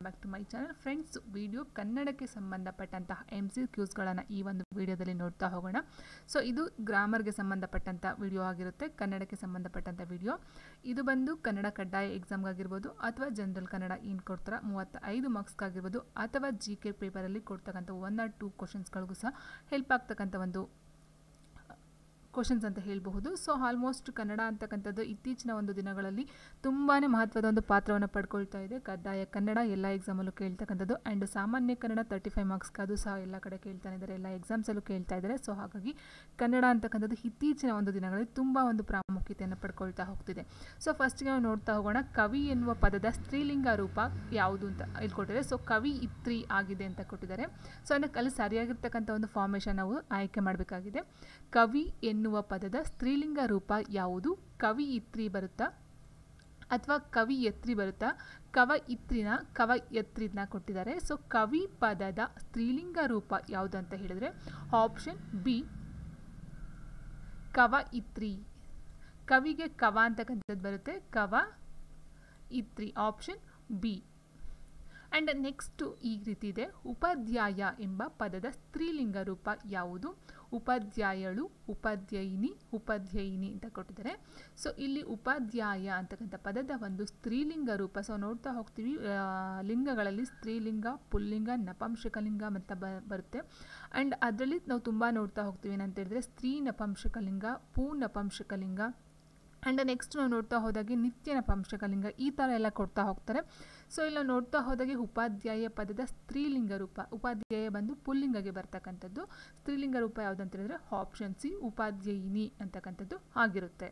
Back to my channel friends. Video ಕನ್ನಡಕ್ಕೆ ಸಂಬಂಧಪಟ್ಟಂತಹ MCQsಗಳನ್ನು ಈ ಒಂದು ವಿಡಿಯೋದಲ್ಲಿ ನೋಡ್ತಾ ಹೋಗೋಣ. ಸೊ ಇದು ಗ್ರಾಮರ್ಗೆ ಸಂಬಂಧಪಟ್ಟಂಥ ವಿಡಿಯೋ ಆಗಿರುತ್ತೆ, ಕನ್ನಡಕ್ಕೆ ಸಂಬಂಧಪಟ್ಟಂಥ ವಿಡಿಯೋ. ಇದು ಬಂದು ಕನ್ನಡ ಕಡ್ಡಾಯ ಎಕ್ಸಾಮ್ಗಾಗಿರ್ಬೋದು ಅಥವಾ ಜನರಲ್ ಕನ್ನಡ ಏನು ಕೊಡ್ತಾರ 35 ಮಾರ್ಕ್ಸ್ಗಾಗಿರ್ಬೋದು ಅಥವಾ GK ಪೇಪರಲ್ಲಿ ಕೊಡ್ತಕ್ಕಂಥ 1 or 2 ಕ್ವಶನ್ಸ್ಗಳಿಗೂ ಸಹ ಹೆಲ್ಪ್ ಆಗ್ತಕ್ಕಂಥ ಒಂದು ಕ್ವಶನ್ಸ್ ಅಂತ ಹೇಳಬಹುದು. ಸೊ ಆಲ್ಮೋಸ್ಟ್ ಕನ್ನಡ ಅಂತಕ್ಕಂಥದ್ದು ಇತ್ತೀಚಿನ ಒಂದು ದಿನಗಳಲ್ಲಿ ತುಂಬಾ ಮಹತ್ವದ ಒಂದು ಪಾತ್ರವನ್ನು ಪಡ್ಕೊಳ್ತಾ ಇದೆ. ಕಡ್ಡಾಯ ಕನ್ನಡ ಎಲ್ಲ ಎಕ್ಸಾಮಲ್ಲೂ ಕೇಳ್ತಕ್ಕಂಥದ್ದು ಆ್ಯಂಡ್ ಸಾಮಾನ್ಯ ಕನ್ನಡ 35 ಮಾರ್ಕ್ಸ್ಗೆ ಅದು ಸಹ ಎಲ್ಲ ಕಡೆ ಕೇಳ್ತಾನೆ ಇದ್ದಾರೆ, ಎಲ್ಲ ಎಕ್ಸಾಮ್ಸಲ್ಲೂ ಕೇಳ್ತಾ ಇದ್ದಾರೆ. ಸೊ ಹಾಗಾಗಿ ಕನ್ನಡ ಅಂತಕ್ಕಂಥದ್ದು ಇತ್ತೀಚಿನ ಒಂದು ದಿನಗಳಲ್ಲಿ ತುಂಬ ಒಂದು ಪ್ರಾಮುಖ್ಯತೆಯನ್ನು ಪಡ್ಕೊಳ್ತಾ ಹೋಗ್ತಿದೆ. ಸೊ ಫಸ್ಟ್ಗೆ ನಾವು ನೋಡ್ತಾ ಹೋಗೋಣ, ಕವಿ ಎನ್ನುವ ಪದದ ಸ್ತ್ರೀಲಿಂಗ ರೂಪ ಯಾವುದು ಅಂತ ಹೇಳ್ಕೊಟ್ಟಿದ್ದಾರೆ. ಸೊ ಕವಿ ಇತ್ರಿ ಆಗಿದೆ ಅಂತ ಕೊಟ್ಟಿದ್ದಾರೆ. ಸೊ ಅದಕ್ಕೆ ಅಲ್ಲಿ ಸರಿಯಾಗಿರ್ತಕ್ಕಂಥ ಒಂದು ಫಾರ್ಮೇಷನ್ ನಾವು ಆಯ್ಕೆ ಮಾಡಬೇಕಾಗಿದೆ. ಕವಿ ಎನ್ನುವ ಪದದ ಸ್ತ್ರೀಲಿಂಗ ರೂಪ ಯಾವುದು? ಕವಿ ಇತ್ರಿ ಬರುತ್ತಾ ಅಥವಾ ಕವಿ ಎತ್ರಿ ಬರುತ್ತಾ? ಕವ ಎತ್ರಿನ ಕೊಟ್ಟಿದ್ದಾರೆ. ಸೊ ಕವಿ ಪದದ ಸ್ತ್ರೀಲಿಂಗ ರೂಪ ಯಾವುದು ಅಂತ ಹೇಳಿದ್ರೆ ಆಪ್ಷನ್ ಬಿ ಕವ ಇತ್ರಿ. ಕವಿಗೆ ಕವ ಅಂತಕ್ಕಂಥದ್ದು ಬರುತ್ತೆ, ಕವ ಇತ್ರಿ, ಆಪ್ಷನ್ ಬಿ. ಆ್ಯಂಡ್ ನೆಕ್ಸ್ಟು ಈ ರೀತಿ ಇದೆ, ಉಪಾಧ್ಯಾಯ ಎಂಬ ಪದದ ಸ್ತ್ರೀಲಿಂಗ ರೂಪ ಯಾವುದು? ಉಪಾಧ್ಯಾಯಳು, ಉಪಾಧ್ಯಾಯಿನಿ ಅಂತ ಕೊಟ್ಟಿದ್ದಾರೆ. ಸೊ ಇಲ್ಲಿ ಉಪಾಧ್ಯಾಯ ಅಂತಕ್ಕಂಥ ಪದದ ಒಂದು ಸ್ತ್ರೀಲಿಂಗ ರೂಪ. ಸೊ ನೋಡ್ತಾ ಹೋಗ್ತೀವಿ, ಲಿಂಗಗಳಲ್ಲಿ ಸ್ತ್ರೀಲಿಂಗ, ಪುಲ್ಲಿಂಗ, ನಪಂಸಕಲಿಂಗ ಅಂತ ಬರುತ್ತೆ. ಆ್ಯಂಡ್ ಅದರಲ್ಲಿ ನಾವು ತುಂಬ ನೋಡ್ತಾ ಹೋಗ್ತೀವಿ ಏನಂತ ಹೇಳಿದ್ರೆ ಸ್ತ್ರೀ ನಪಂಸಕಲಿಂಗ, ಪೂ ನಪಂಸಕಲಿಂಗ, ಆ್ಯಂಡ್ ನೆಕ್ಸ್ಟ್ ನಾವು ನೋಡ್ತಾ ಹೋದಾಗೆ ನಿತ್ಯ ನಪಂಸಕಲಿಂಗ, ಈ ಥರ ಎಲ್ಲ ಕೊಡ್ತಾ ಹೋಗ್ತಾರೆ. ಸೊ ಇಲ್ಲ ನೋಡ್ತಾ ಹೋದಾಗೆ ಉಪಾಧ್ಯಾಯ ಪದದ ಸ್ತ್ರೀಲಿಂಗ ರೂಪ, ಉಪಾಧ್ಯಾಯ ಬಂದು ಪುಲ್ಲಿಂಗಗೆ ಬರ್ತಕ್ಕಂಥದ್ದು, ಸ್ತ್ರೀಲಿಂಗ ರೂಪ ಯಾವುದಂತ ಹೇಳಿದ್ರೆ ಆಪ್ಷನ್ ಸಿ ಉಪಾಧ್ಯಾಯಿನಿ ಅಂತಕ್ಕಂಥದ್ದು ಆಗಿರುತ್ತೆ.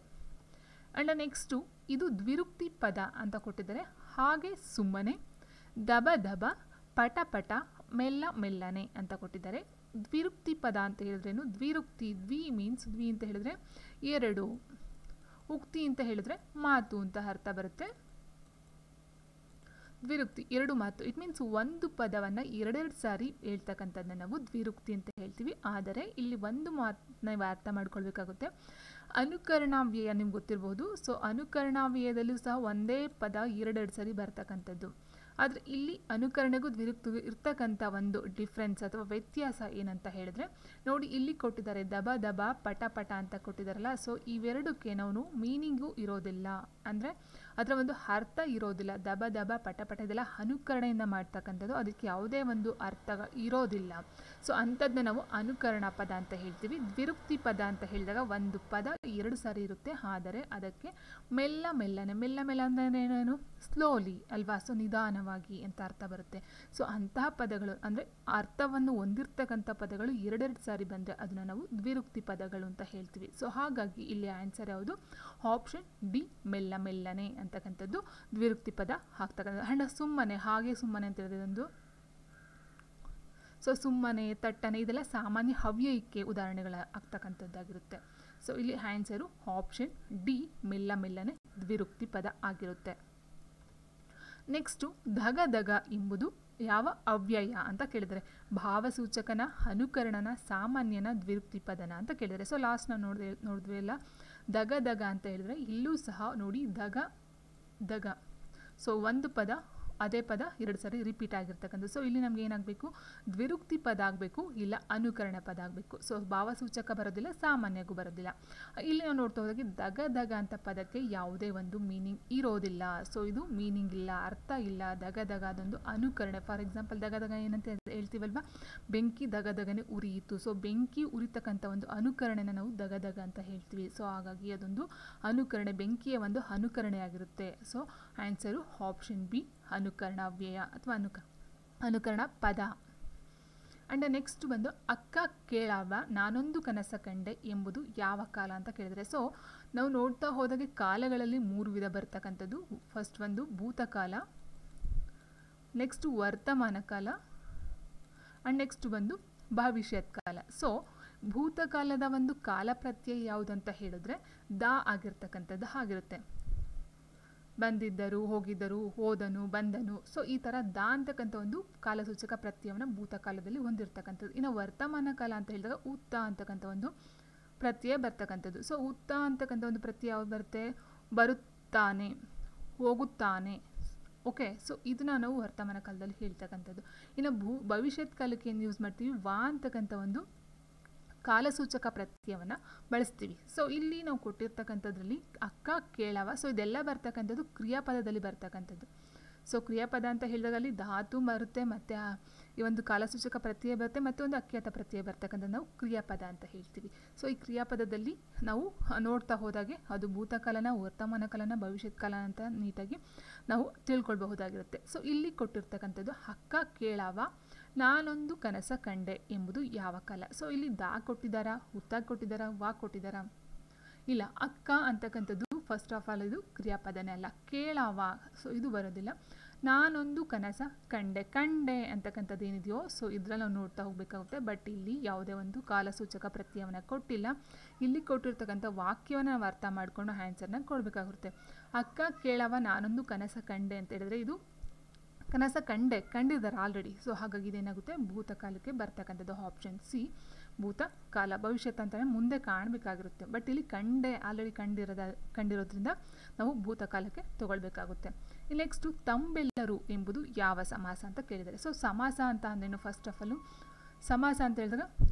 ಆ್ಯಂಡ್ ನೆಕ್ಸ್ಟು ಇದು ದ್ವಿರುಕ್ತಿ ಪದ ಅಂತ ಕೊಟ್ಟಿದ್ದಾರೆ. ಹಾಗೆ ಸುಮ್ಮನೆ, ದಬ ದಬ, ಪಟ ಪಟ, ಮೆಲ್ಲ ಮೆಲ್ಲನೆ ಅಂತ ಕೊಟ್ಟಿದ್ದಾರೆ. ದ್ವಿರುಕ್ತಿ ಪದ ಅಂತ ಹೇಳಿದ್ರೇನು? ದ್ವಿರುಕ್ತಿ, ದ್ವಿ ಮೀನ್ಸ್ ದ್ವಿ ಅಂತ ಹೇಳಿದ್ರೆ ಎರಡು, ಉಕ್ತಿ ಅಂತ ಹೇಳಿದ್ರೆ ಮಾತು ಅಂತ ಅರ್ಥ ಬರುತ್ತೆ. ದ್ವಿರುಕ್ತಿ ಎರಡು ಮಾತು, ಇಟ್ ಮೀನ್ಸ್ ಒಂದು ಪದವನ್ನು ಎರಡೆರಡು ಸಾರಿ ಹೇಳ್ತಕ್ಕಂಥದ್ದನ್ನ ನಾವು ದ್ವಿರುಕ್ತಿ ಅಂತ ಹೇಳ್ತೀವಿ. ಆದರೆ ಇಲ್ಲಿ ಒಂದು ಮಾತನ್ನ ನಾವು ಅರ್ಥ ಮಾಡ್ಕೊಳ್ಬೇಕಾಗುತ್ತೆ. ಅನುಕರಣಾವ್ಯಯ ನಿಮ್ಗೆ ಗೊತ್ತಿರ್ಬೋದು. ಸೊ ಅನುಕರಣಾವ್ಯಯದಲ್ಲೂ ಸಹ ಒಂದೇ ಪದ ಎರಡೆರಡು ಸಾರಿ ಬರ್ತಕ್ಕಂಥದ್ದು. ಆದರೆ ಇಲ್ಲಿ ಅನುಕರಣೆಗೂ ದ್ವಿರುಕ್ತಿಗೂ ಇರ್ತಕ್ಕಂಥ ಒಂದು ಡಿಫ್ರೆನ್ಸ್ ಅಥವಾ ವ್ಯತ್ಯಾಸ ಏನಂತ ಹೇಳಿದ್ರೆ ನೋಡಿ, ಇಲ್ಲಿ ಕೊಟ್ಟಿದ್ದಾರೆ ದಬ ದಬ, ಪಟ ಪಟ ಅಂತ ಕೊಟ್ಟಿದ್ದಾರಲ್ಲ. ಸೊ ಇವೆರಡಕ್ಕೆ ನಾವು ಮೀನಿಂಗು ಇರೋದಿಲ್ಲ, ಅಂದರೆ ಅದರ ಒಂದು ಅರ್ಥ ಇರೋದಿಲ್ಲ. ದಬ ದಬ, ಪಟ ಪಟ ಇದೆಲ್ಲ ಅನುಕರಣೆಯಿಂದ ಮಾಡ್ತಕ್ಕಂಥದ್ದು, ಅದಕ್ಕೆ ಯಾವುದೇ ಒಂದು ಅರ್ಥ ಇರೋದಿಲ್ಲ. ಸೊ ಅಂಥದ್ದನ್ನ ನಾವು ಅನುಕರಣ ಪದ ಅಂತ ಹೇಳ್ತೀವಿ. ದ್ವಿರುಕ್ತಿ ಪದ ಅಂತ ಹೇಳಿದಾಗ ಒಂದು ಪದ ಎರಡು ಸಾರಿ ಇರುತ್ತೆ, ಆದರೆ ಅದಕ್ಕೆ ಮೆಲ್ಲ ಮೆಲ್ಲನೆ, ಮೆಲ್ಲ ಮೆಲ್ಲ ಅಂದರೆ ಏನು? ಸ್ಲೋಲಿ ಅಲ್ವಾ? ಸೊ ನಿಧಾನವಾಗಿ ಅಂತ ಅರ್ಥ ಬರುತ್ತೆ. ಸೊ ಅಂತಹ ಪದಗಳು ಅಂದರೆ ಅರ್ಥವನ್ನು ಹೊಂದಿರ್ತಕ್ಕಂಥ ಪದಗಳು ಎರಡೆರಡು ಸಾರಿ ಬಂದರೆ ಅದನ್ನು ನಾವು ದ್ವಿರುಕ್ತಿ ಪದಗಳು ಅಂತ ಹೇಳ್ತೀವಿ. ಸೊ ಹಾಗಾಗಿ ಇಲ್ಲಿ ಆನ್ಸರ್ ಯಾವುದು? ಆಪ್ಷನ್ ಡಿ ಮೆಲ್ಲ ಮೆಲ್ಲನೆ ಅಂತಕ್ಕಂಥದ್ದು ದ್ವಿರುಕ್ತಿ ಪದ ಆಗ್ತಕ್ಕಂಥದ್ದು. ಆ್ಯಂಡ್ ಸುಮ್ಮನೆ, ಹಾಗೆ ಸುಮ್ಮನೆ ಅಂತ ಹೇಳಿದೊಂದು, ಸೊ ಸುಮ್ಮನೆ, ತಟ್ಟನೆ ಇದೆಲ್ಲ ಸಾಮಾನ್ಯ ಹವ್ಯಯಕ್ಕೆ ಉದಾಹರಣೆಗಳ ಆಗ್ತಕ್ಕಂಥದ್ದಾಗಿರುತ್ತೆ. ಸೊ ಇಲ್ಲಿ ಆನ್ಸರು ಆಪ್ಷನ್ ಡಿ ಮೆಲ್ಲ ಮೆಲ್ಲನೆ ದ್ವಿರುಕ್ತಿ ಪದ ಆಗಿರುತ್ತೆ. ನೆಕ್ಸ್ಟು ಧಗ ಧಗ ಎಂಬುದು ಯಾವ ಅವ್ಯಯ ಅಂತ ಕೇಳಿದರೆ ಭಾವಸೂಚಕನ, ಅನುಕರಣನ, ಸಾಮಾನ್ಯನ, ದ್ವಿರುಕ್ತಿ ಪದನ ಅಂತ ಕೇಳಿದರೆ. ಸೊ ಲಾಸ್ಟ್ ನಾವು ನೋಡಿದ್ವಿ ಅಲ್ಲ, ದಗ ದಗ ಅಂತ ಹೇಳಿದ್ರೆ ಇಲ್ಲೂ ಸಹ ನೋಡಿ ದಗ ದಗ. ಸೊ ಒಂದು ಪದ ಅದೇ ಪದ ಎರಡು ಸಾರಿ ರಿಪೀಟ್ ಆಗಿರ್ತಕ್ಕಂಥ. ಸೊ ಇಲ್ಲಿ ನಮ್ಗೆ ಏನಾಗಬೇಕು? ದ್ವಿರುಕ್ತಿ ಪದ ಆಗಬೇಕು, ಇಲ್ಲ ಅನುಕರಣ ಪದ ಆಗಬೇಕು. ಸೊ ಭಾವಸೂಚಕ ಬರೋದಿಲ್ಲ, ಸಾಮಾನ್ಯಗೂ ಬರೋದಿಲ್ಲ. ಇಲ್ಲಿ ನಾವು ನೋಡ್ತಾ ಹೋದಾಗೆ ದಗ ದಗ ಅಂತ ಪದಕ್ಕೆ ಯಾವುದೇ ಒಂದು ಮೀನಿಂಗ್ ಇರೋದಿಲ್ಲ. ಸೊ ಇದು ಮೀನಿಂಗ್ ಇಲ್ಲ, ಅರ್ಥ ಇಲ್ಲ. ದಗ ದಗ ಅದೊಂದು ಅನುಕರಣೆ. ಫಾರ್ ಎಕ್ಸಾಂಪಲ್ ದಗ ದಗ ಏನಂತ ಹೇಳ್ತೀವಲ್ವಾ, ಬೆಂಕಿ ದಗ ದಗನೆ ಉರಿಯಿತು. ಸೊ ಬೆಂಕಿ ಉರಿತಕ್ಕಂಥ ಒಂದು ಅನುಕರಣೆನ ನಾವು ದಗ ದಗ ಅಂತ ಹೇಳ್ತೀವಿ. ಸೊ ಹಾಗಾಗಿ ಅದೊಂದು ಅನುಕರಣೆ, ಬೆಂಕಿಯ ಒಂದು ಅನುಕರಣೆ ಆಗಿರುತ್ತೆ. ಸೊ ಆನ್ಸರು ಆಪ್ಷನ್ ಬಿ ಅನುಕರಣಾವ್ಯಯ ಅಥವಾ ಅನುಕರಣ ಪದ. ಆ್ಯಂಡ್ ನೆಕ್ಸ್ಟ್ ಬಂದು ಅಕ್ಕ ಕೇಳವ ನಾನೊಂದು ಕನಸ ಕಂಡೆ ಎಂಬುದು ಯಾವ ಕಾಲ ಅಂತ ಕೇಳಿದರೆ. ಸೊ ನಾವು ನೋಡ್ತಾ ಹೋದಾಗೆ ಕಾಲಗಳಲ್ಲಿ 3 ವಿಧ ಬರ್ತಕ್ಕಂಥದ್ದು. ಫಸ್ಟ್ ಒಂದು ಭೂತಕಾಲ, ನೆಕ್ಸ್ಟ್ ವರ್ತಮಾನ ಕಾಲ, ಆ್ಯಂಡ್ ನೆಕ್ಸ್ಟ್ ಬಂದು ಭವಿಷ್ಯತ್ ಕಾಲ. ಸೊ ಭೂತಕಾಲದ ಒಂದು ಕಾಲ ಪ್ರತ್ಯಯ ಯಾವುದಂತ ಹೇಳಿದ್ರೆ ದ ಆಗಿರ್ತಕ್ಕಂಥದ್ದು ಆಗಿರುತ್ತೆ. ಬಂದಿದ್ದರು, ಹೋಗಿದ್ದರು, ಹೋದನು, ಬಂದನು. ಸೊ ಈ ಥರ ದ ಅಂತಕ್ಕಂಥ ಒಂದು ಕಾಲಸೂಚಕ ಪ್ರತ್ಯಯವನ್ನು ಭೂತಕಾಲದಲ್ಲಿ ಹೊಂದಿರತಕ್ಕಂಥದ್ದು. ಇನ್ನು ವರ್ತಮಾನ ಕಾಲ ಅಂತ ಹೇಳಿದಾಗ ಉತ್ತ ಅಂತಕ್ಕಂಥ ಒಂದು ಪ್ರತ್ಯಯ ಬರ್ತಕ್ಕಂಥದ್ದು. ಸೊ ಉತ್ತ ಅಂತಕ್ಕಂಥ ಒಂದು ಪ್ರತ್ಯಯ ಯಾವ್ದು ಬರುತ್ತೆ? ಬರುತ್ತಾನೆ, ಹೋಗುತ್ತಾನೆ, ಓಕೆ, ಸೊ ಇದನ್ನ ನಾವು ವರ್ತಮಾನ ಕಾಲದಲ್ಲಿ ಹೇಳ್ತಕ್ಕಂಥದ್ದು. ಇನ್ನು ಭವಿಷ್ಯತ್ ಕಾಲಕ್ಕೆ ಏನು ಯೂಸ್ ಮಾಡ್ತೀವಿ, ವಾ ಅಂತಕ್ಕಂಥ ಒಂದು ಕಾಲಸೂಚಕ ಪ್ರತ್ಯಯವನ್ನು ಬಳಸ್ತೀವಿ. ಸೊ ಇಲ್ಲಿ ನಾವು ಕೊಟ್ಟಿರ್ತಕ್ಕಂಥದ್ರಲ್ಲಿ ಅಕ್ಕ ಕೇಳವ, ಸೊ ಇದೆಲ್ಲ ಬರ್ತಕ್ಕಂಥದ್ದು ಕ್ರಿಯಾಪದದಲ್ಲಿ ಬರ್ತಕ್ಕಂಥದ್ದು. ಸೊ ಕ್ರಿಯಾಪದ ಅಂತ ಹೇಳಿದಾಗ ಅಲ್ಲಿ ಧಾತು ಬರುತ್ತೆ, ಮತ್ತು ಈ ಒಂದು ಕಾಲಸೂಚಕ ಪ್ರತ್ಯಯ ಬರುತ್ತೆ, ಮತ್ತು ಒಂದು ಅಖ್ಯಾತ ಪ್ರತ್ಯಯ ಬರ್ತಕ್ಕಂಥದ್ದು ನಾವು ಕ್ರಿಯಾಪದ ಅಂತ ಹೇಳ್ತೀವಿ. ಸೊ ಈ ಕ್ರಿಯಾಪದದಲ್ಲಿ ನಾವು ನೋಡ್ತಾ ಹೋದಾಗೆ ಅದು ಭೂತಕಾಲನ, ವರ್ತಮಾನ ಕಾಲನ, ಭವಿಷ್ಯತ್ ಕಾಲ ಅಂತ ನೀಟಾಗಿ ನಾವು ತಿಳ್ಕೊಳ್ಬಹುದಾಗಿರುತ್ತೆ. ಸೊ ಇಲ್ಲಿ ಕೊಟ್ಟಿರ್ತಕ್ಕಂಥದ್ದು ಅಕ್ಕ ಕೇಳವ ನಾನೊಂದು ಕನಸ ಕಂಡೆ ಎಂಬುದು ಯಾವ ಕಾಲ. ಸೊ ಇಲ್ಲಿ ದಾ ಕೊಟ್ಟಿದ್ದಾರಾ, ಹುತ್ತಾಗಿ ಕೊಟ್ಟಿದ್ದಾರಾ, ವಾ ಕೊಟ್ಟಿದ್ದಾರಾ? ಇಲ್ಲ. ಅಕ್ಕ ಅಂತಕ್ಕಂಥದ್ದು ಫಸ್ಟ್ ಆಫ್ ಆಲ್ ಇದು ಕ್ರಿಯಾಪದನೇ ಅಲ್ಲ. ಕೇಳವ, ಸೊ ಇದು ಬರೋದಿಲ್ಲ. ನಾನೊಂದು ಕನಸ ಕಂಡೆ ಅಂತಕ್ಕಂಥದ್ದು ಏನಿದೆಯೋ, ಸೊ ಇದರಲ್ಲಿ ನಾವು ನೋಡ್ತಾ ಹೋಗಬೇಕಾಗುತ್ತೆ. ಬಟ್ ಇಲ್ಲಿ ಯಾವುದೇ ಒಂದು ಕಾಲಸೂಚಕ ಪ್ರತ್ಯಯವನ್ನು ಕೊಟ್ಟಿಲ್ಲ. ಇಲ್ಲಿ ಕೊಟ್ಟಿರ್ತಕ್ಕಂಥ ವಾಕ್ಯವನ್ನು ನಾವು ಅರ್ಥ ಮಾಡಿಕೊಂಡು ಆನ್ಸರ್ನ ಕೊಡಬೇಕಾಗುತ್ತೆ. ಅಕ್ಕ ಕೇಳವ ನಾನೊಂದು ಕನಸ ಕಂಡೆ ಅಂತ ಹೇಳಿದ್ರೆ ಇದು ಕನಸ ಕಂಡಿದ್ದಾರೆ ಆಲ್ರೆಡಿ. ಸೊ ಹಾಗಾಗಿ ಇದೇನಾಗುತ್ತೆ, ಭೂತಕಾಲಕ್ಕೆ ಬರ್ತಕ್ಕಂಥದ್ದು ಆಪ್ಷನ್ ಸಿ ಭೂತಕಾಲ. ಭವಿಷ್ಯತ್ ಅಂತಲೇ ಮುಂದೆ ಕಾಣಬೇಕಾಗಿರುತ್ತೆ, ಬಟ್ ಇಲ್ಲಿ ಆಲ್ರೆಡಿ ಕಂಡಿರೋದ್ರಿಂದ ನಾವು ಭೂತಕಾಲಕ್ಕೆ ತಗೊಳ್ಬೇಕಾಗುತ್ತೆ. ನೆಕ್ಸ್ಟು ತಂಬೆಲ್ಲರು ಎಂಬುದು ಯಾವ ಸಮಾಸ ಅಂತ ಕೇಳಿದ್ದಾರೆ. ಸೊ ಸಮಾಸ ಅಂತ ಅಂದೇನು, ಫಸ್ಟ್ ಆಫ್ ಆಲು ಸಮಾಸ ಅಂತ ಹೇಳಿದಾಗ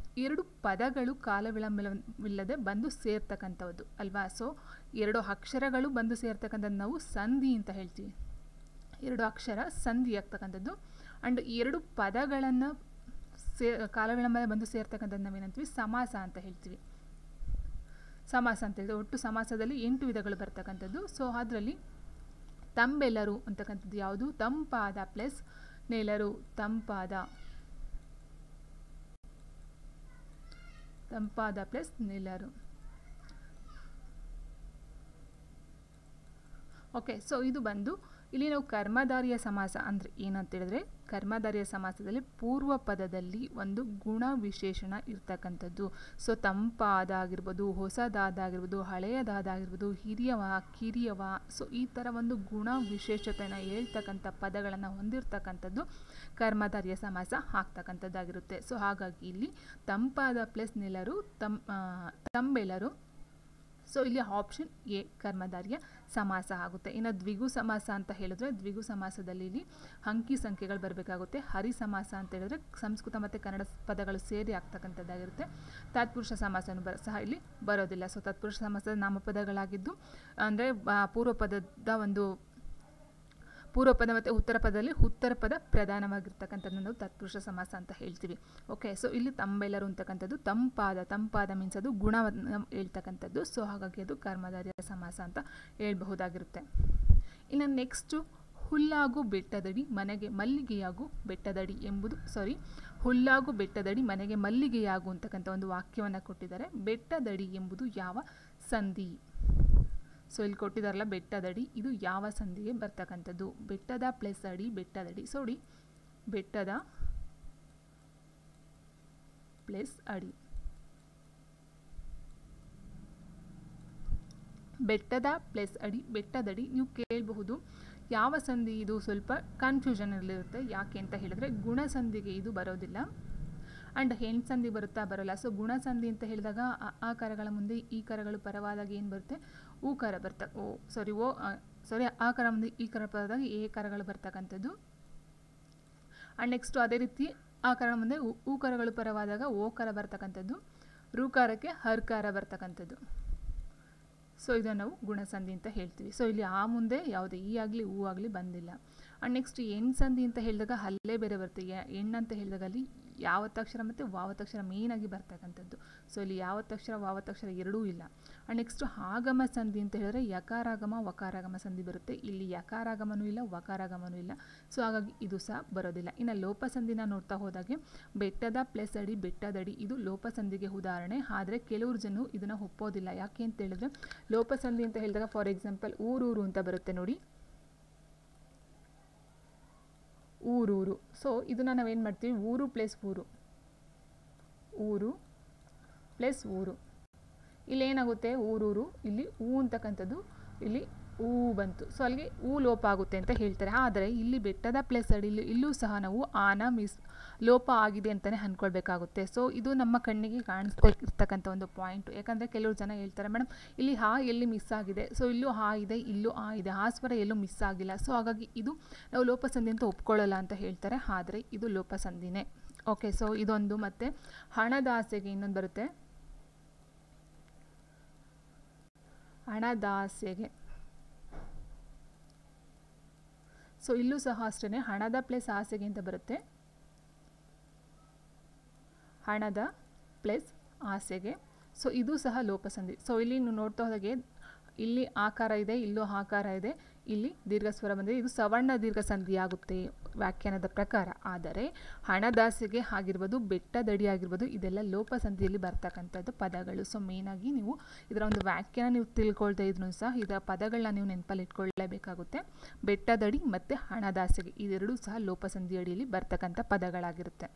ಎರಡು ಪದಗಳು ಕಾಲ ವಿಳಂಬವಿಲ್ಲದೆ ಬಂದು ಸೇರ್ತಕ್ಕಂಥದ್ದು ಅಲ್ವಾ. ಸೊ ಎರಡು ಅಕ್ಷರಗಳು ಬಂದು ಸೇರ್ತಕ್ಕಂಥದ್ದು ನಾವು ಸಂಧಿ ಅಂತ ಹೇಳ್ತೀವಿ. ಎರಡು ಅಕ್ಷರ ಸಂಧಿ ಆಗ್ತಕ್ಕಂಥದ್ದು. ಆ್ಯಂಡ್ ಎರಡು ಪದಗಳನ್ನು ಕಾಲ ವಿಳಂಬ ಬಂದು ಸೇರ್ತಕ್ಕಂಥದ್ದು ನಾವೇನಂತೀವಿ, ಸಮಾಸ ಅಂತ ಹೇಳ್ತೀವಿ. ಸಮಾಸ ಅಂತ ಹೇಳಿದ್ರೆ ಒಟ್ಟು ಸಮಾಸದಲ್ಲಿ 8 ವಿಧಗಳು ಬರ್ತಕ್ಕಂಥದ್ದು. ಸೊ ಅದರಲ್ಲಿ ತಂಬೆಲ್ಲರು ಅಂತಕ್ಕಂಥದ್ದು ಯಾವುದು, ತಂಪಾದ ಪ್ಲಸ್ ನೆಲರು, ತಂಪಾದ ಪ್ಲಸ್ ನೆಲರು. ಓಕೆ, ಸೊ ಇದು ಬಂದು ಇಲ್ಲಿ ನಾವು ಕರ್ಮಧಾರಿಯ ಸಮಾಸ ಅಂದರೆ ಏನಂತ ಹೇಳಿದ್ರೆ, ಕರ್ಮಧಾರಿಯ ಸಮಾಸದಲ್ಲಿ ಪೂರ್ವ ಪದದಲ್ಲಿ ಒಂದು ಗುಣ ವಿಶೇಷಣ ಇರ್ತಕ್ಕಂಥದ್ದು. ಸೊ ತಂಪಾದ ಆಗಿರ್ಬೋದು, ಹೊಸದಾದಾಗಿರ್ಬೋದು, ಹಳೆಯದಾದಾಗಿರ್ಬೋದು, ಹಿರಿಯವ, ಕಿರಿಯವ, ಸೊ ಈ ಥರ ಒಂದು ಗುಣ ವಿಶೇಷತೆಯನ್ನು ಹೇಳ್ತಕ್ಕಂಥ ಪದಗಳನ್ನು ಹೊಂದಿರತಕ್ಕಂಥದ್ದು ಕರ್ಮಧಾರಿಯ ಸಮಾಸ ಆಗ್ತಕ್ಕಂಥದ್ದಾಗಿರುತ್ತೆ. ಸೊ ಹಾಗಾಗಿ ಇಲ್ಲಿ ತಂಪಾದ ಪ್ಲಸ್ ನೆಲರು, ತಂಬೆಲರು. ಸೊ ಇಲ್ಲಿ ಆಪ್ಷನ್ ಎ ಕರ್ಮಧಾರಿಯ ಸಮಾಸ ಆಗುತ್ತೆ. ಇನ್ನು ದ್ವಿಗು ಸಮಾಸ ಅಂತ ಹೇಳಿದ್ರೆ, ದ್ವಿಗು ಸಮಾಸದಲ್ಲಿ ಇಲ್ಲಿ ಅಂಕಿ ಸಂಖ್ಯೆಗಳು ಬರಬೇಕಾಗುತ್ತೆ. ಹರಿ ಸಮಾಸ ಅಂತ ಹೇಳಿದ್ರೆ ಸಂಸ್ಕೃತ ಮತ್ತು ಕನ್ನಡ ಪದಗಳು ಸೇರಿ ಆಗ್ತಕ್ಕಂಥದ್ದಾಗಿರುತ್ತೆ. ತತ್ಪುರುಷ ಸಮಾಸನೂ ಸಹ ಇಲ್ಲಿ ಬರೋದಿಲ್ಲ. ಸೊ ತತ್ಪುರುಷ ಸಮಾಸದ ನಾಮಪದಗಳಾಗಿದ್ದು ಅಂದರೆ ಪೂರ್ವ ಪದ ಮತ್ತು ಉತ್ತರ ಪದದಲ್ಲಿ ಉತ್ತರ ಪದ ಪ್ರಧಾನವಾಗಿರ್ತಕ್ಕಂಥದ್ದು ನಾವು ತತ್ಪುರುಷ ಸಮಾಸ ಅಂತ ಹೇಳ್ತೀವಿ. ಓಕೆ, ಸೊ ಇಲ್ಲಿ ತಂಬೆಲ್ಲರು ಅಂತಕ್ಕಂಥದ್ದು ತಂಪಾದ ಮೀನ್ಸ್ ಅದು ಗುಣವನ್ನು ಹೇಳ್ತಕ್ಕಂಥದ್ದು. ಸೊ ಹಾಗಾಗಿ ಅದು ಕರ್ಮಧಾರಿಯ ಸಮಾಸ ಅಂತ ಹೇಳ್ಬಹುದಾಗಿರುತ್ತೆ. ಇನ್ನು ನೆಕ್ಸ್ಟು ಹುಲ್ಲಾಗು ಬೆಟ್ಟದಡಿ ಮನೆಗೆ ಮಲ್ಲಿಗೆಯಾಗು ಬೆಟ್ಟದಡಿ ಎಂಬುದು ಹುಲ್ಲಾಗು ಬೆಟ್ಟದಡಿ ಮನೆಗೆ ಮಲ್ಲಿಗೆಯಾಗು ಅಂತಕ್ಕಂಥ ಒಂದು ವಾಕ್ಯವನ್ನು ಕೊಟ್ಟಿದ್ದಾರೆ. ಬೆಟ್ಟದಡಿ ಎಂಬುದು ಯಾವ ಸಂಧಿ? ಸೊ ಇಲ್ಲಿ ಕೊಟ್ಟಿದ್ದಾರಲ್ಲ ಬೆಟ್ಟದಡಿ, ಇದು ಯಾವ ಸಂಧಿಗೆ ಬರ್ತಕ್ಕಂಥದ್ದು? ಬೆಟ್ಟದ ಪ್ಲಸ್ ಅಡಿ, ಬೆಟ್ಟದಡಿ. ಸೊ ನೋಡಿ, ಬೆಟ್ಟದ ಪ್ಲಸ್ ಅಡಿ, ಬೆಟ್ಟದ ಪ್ಲಸ್ ಅಡಿ, ಬೆಟ್ಟದಡಿ. ನೀವು ಕೇಳಬಹುದು ಯಾವ ಸಂಧಿ ಇದು? ಸ್ವಲ್ಪ ಕನ್ಫ್ಯೂಷನಲ್ಲಿರುತ್ತೆ. ಯಾಕೆ ಅಂತ ಹೇಳಿದ್ರೆ ಗುಣಸಂಧಿಗೆ ಇದು ಬರೋದಿಲ್ಲ, ಆ್ಯಂಡ್ ಹೆಣ್ಣು ಸಂಧಿ ಬರಲ್ಲ. ಸೊ ಗುಣಸಂಧಿ ಅಂತ ಹೇಳಿದಾಗ ಆ ಕರಗಳ ಮುಂದೆ ಈ ಕರಗಳು ಪರವಾದಾಗ ಏನು ಬರುತ್ತೆ? ಊಕಾರ ಆ ಕರ ಮುಂದೆ ಈ ಕರ ಪರವಾದಾಗ ಎ ಕರಗಳು ಬರ್ತಕ್ಕಂಥದ್ದು. ಆ್ಯಂಡ್ ನೆಕ್ಸ್ಟು ಅದೇ ರೀತಿ ಆ ಕರ ಮುಂದೆ ಊಕರಗಳು ಪರವಾದಾಗ ಓಕಾರ ಬರ್ತಕ್ಕಂಥದ್ದು, ಋಕಾರಕ್ಕೆ ಹರ್ಕಾರ ಬರ್ತಕ್ಕಂಥದ್ದು. ಸೊ ಇದನ್ನು ನಾವು ಗುಣಸಂಧಿ ಅಂತ ಹೇಳ್ತೀವಿ. ಸೊ ಇಲ್ಲಿ ಆ ಮುಂದೆ ಯಾವುದೇ ಈ ಆಗಲಿ ಹೂ ಆಗಲಿ ಬಂದಿಲ್ಲ. ಆ್ಯಂಡ್ ನೆಕ್ಸ್ಟ್ ಹೆಣ್ಣು ಸಂಧಿ ಅಂತ ಹೇಳಿದಾಗ ಹಲ್ಲೇ ಬೇರೆ ಬರ್ತದೆ. ಹೆಣ್ಣು ಅಂತ ಹೇಳಿದಾಗ ಅಲ್ಲಿ ಯಾವತ್ತಕ್ಷರ ಮತ್ತು ವಾವತ್ತಕ್ಷರ ಮೇಯ್ನಾಗಿ ಬರ್ತಕ್ಕಂಥದ್ದು. ಸೊ ಇಲ್ಲಿ ಯಾವತ್ತಕ್ಷರ ವಾವತ್ತಕ್ಷರ ಎರಡೂ ಇಲ್ಲ. ಆ್ಯಂಡ್ ನೆಕ್ಸ್ಟು ಆಗಮ ಸಂಧಿ ಅಂತ ಹೇಳಿದ್ರೆ ಯಕಾರಾಗಮ ವಕಾರಾಗಮ ಸಂಧಿ ಬರುತ್ತೆ. ಇಲ್ಲಿ ಯಕಾರಾಗಮನೂ ಇಲ್ಲ, ವಕಾರಾಗಮನೂ ಇಲ್ಲ. ಸೊ ಹಾಗಾಗಿ ಇದು ಸಹ ಬರೋದಿಲ್ಲ. ಇನ್ನು ಲೋಪಸಂಧಿನ ನೋಡ್ತಾ ಹೋದಾಗೆ ಬೆಟ್ಟದ ಪ್ಲಸ್ ಅಡಿ, ಬೆಟ್ಟದಡಿ ಇದು ಲೋಪಸಂಧಿಗೆ ಉದಾಹರಣೆ. ಆದರೆ ಕೆಲವರು ಜನ ಇದನ್ನು ಒಪ್ಪೋದಿಲ್ಲ. ಯಾಕೆ ಅಂತ ಹೇಳಿದ್ರೆ ಲೋಪಸಂಧಿ ಅಂತ ಹೇಳಿದಾಗ ಫಾರ್ ಎಕ್ಸಾಂಪಲ್ ಊರೂರು ಅಂತ ಬರುತ್ತೆ ನೋಡಿ, ಊರೂರು. ಸೊ ಇದನ್ನು ನಾವೇನು ಮಾಡ್ತೀವಿ, ಊರು ಪ್ಲಸ್ ಊರು, ಊರು ಪ್ಲಸ್ ಊರು. ಇಲ್ಲೇನಾಗುತ್ತೆ ಊರೂರು, ಇಲ್ಲಿ ಊ ಅಂತಕ್ಕಂಥದ್ದು ಇಲ್ಲಿ ಊ ಬಂತು. ಸೊ ಅಲ್ಲಿಗೆ ಊ ಲೋಪ ಆಗುತ್ತೆ ಅಂತ ಹೇಳ್ತಾರೆ. ಆದರೆ ಇಲ್ಲಿ ಬೆಟ್ಟದ ಪ್ಲೇಸ್ ಅಡಿಲಿ ಇಲ್ಲೂ ಸಹ ನಾವು ಆನ ಲೋಪ ಆಗಿದೆ ಅಂತಲೇ ಅಂದ್ಕೊಳ್ಬೇಕಾಗುತ್ತೆ. ಸೊ ಇದು ನಮ್ಮ ಕಣ್ಣಿಗೆ ಕಾಣಿಸ್ತಾ ಇರ್ತಕ್ಕಂಥ ಒಂದು ಪಾಯಿಂಟು. ಯಾಕಂದರೆ ಕೆಲವರು ಜನ ಹೇಳ್ತಾರೆ ಮೇಡಮ್ ಇಲ್ಲಿ ಹಾ ಎಲ್ಲಿ ಮಿಸ್ ಆಗಿದೆ, ಸೊ ಇಲ್ಲೂ ಹಾ ಇದೆ, ಇಲ್ಲೂ ಆ ಇದೆ, ಆ ಸ್ವರ ಎಲ್ಲೂ ಮಿಸ್ ಆಗಿಲ್ಲ, ಸೊ ಹಾಗಾಗಿ ಇದು ನಾವು ಲೋಪಸಂಧಿ ಅಂತ ಒಪ್ಕೊಳ್ಳಲ್ಲ ಅಂತ ಹೇಳ್ತಾರೆ. ಆದರೆ ಇದು ಲೋಪಸಂಧಿನೇ. ಓಕೆ, ಸೊ ಇದೊಂದು. ಮತ್ತು ಹಣದಾಸೆಗೆ ಇನ್ನೊಂದು ಬರುತ್ತೆ, ಹಣದಾಸೆಗೆ. ಸೊ ಇಲ್ಲೂ ಸಹ ಅಷ್ಟೇ ಹಣದ ಪ್ಲಸ್ ಆಸೆಗೆ ಅಂತ ಬರುತ್ತೆ, ಹಣದ ಪ್ಲಸ್ ಆಸೆಗೆ. ಸೊ ಇದು ಸಹ ಲೋಪಸಂಧಿ. ಸೊ ಇಲ್ಲಿ ನೀವು ನೋಡ್ತಾ ಹೋದಾಗೆ ಇಲ್ಲಿ ಆಕಾರ ಇದೆ, ಇಲ್ಲೂ ಆಕಾರ ಇದೆ, ಇಲ್ಲಿ ದೀರ್ಘ ಸ್ವರ ಬಂದಿದೆ. ಇದು ಸವರ್ಣ ದೀರ್ಘ ಸಂಧಿ ಆಗುತ್ತೆ ವ್ಯಾಖ್ಯಾನದ ಪ್ರಕಾರ. ಆದರೆ ಹಣದಾಸೆಗೆ ಆಗಿರ್ಬೋದು, ಬೆಟ್ಟದಡಿ ಆಗಿರ್ಬೋದು, ಇದೆಲ್ಲ ಲೋಪಸಂಧಿಯಲ್ಲಿ ಬರ್ತಕ್ಕಂಥದ್ದು ಪದಗಳು. ಸೊ ಮೇಯ್ನಾಗಿ ನೀವು ಇದರ ಒಂದು ವ್ಯಾಖ್ಯಾನ ನೀವು ತಿಳ್ಕೊಳ್ತಾ ಇದ್ರೂ ಸಹ ಇದರ ಪದಗಳನ್ನ ನೀವು ನೆನಪಲ್ಲಿ ಇಟ್ಕೊಳ್ಳೇಬೇಕಾಗುತ್ತೆ. ಬೆಟ್ಟದಡಿ ಮತ್ತು ಹಣದಾಸೆಗೆ ಇದೆರಡೂ ಸಹ ಲೋಪಸಂಧಿ ಅಡಿಯಲ್ಲಿ ಬರ್ತಕ್ಕಂಥ ಪದಗಳಾಗಿರುತ್ತೆ.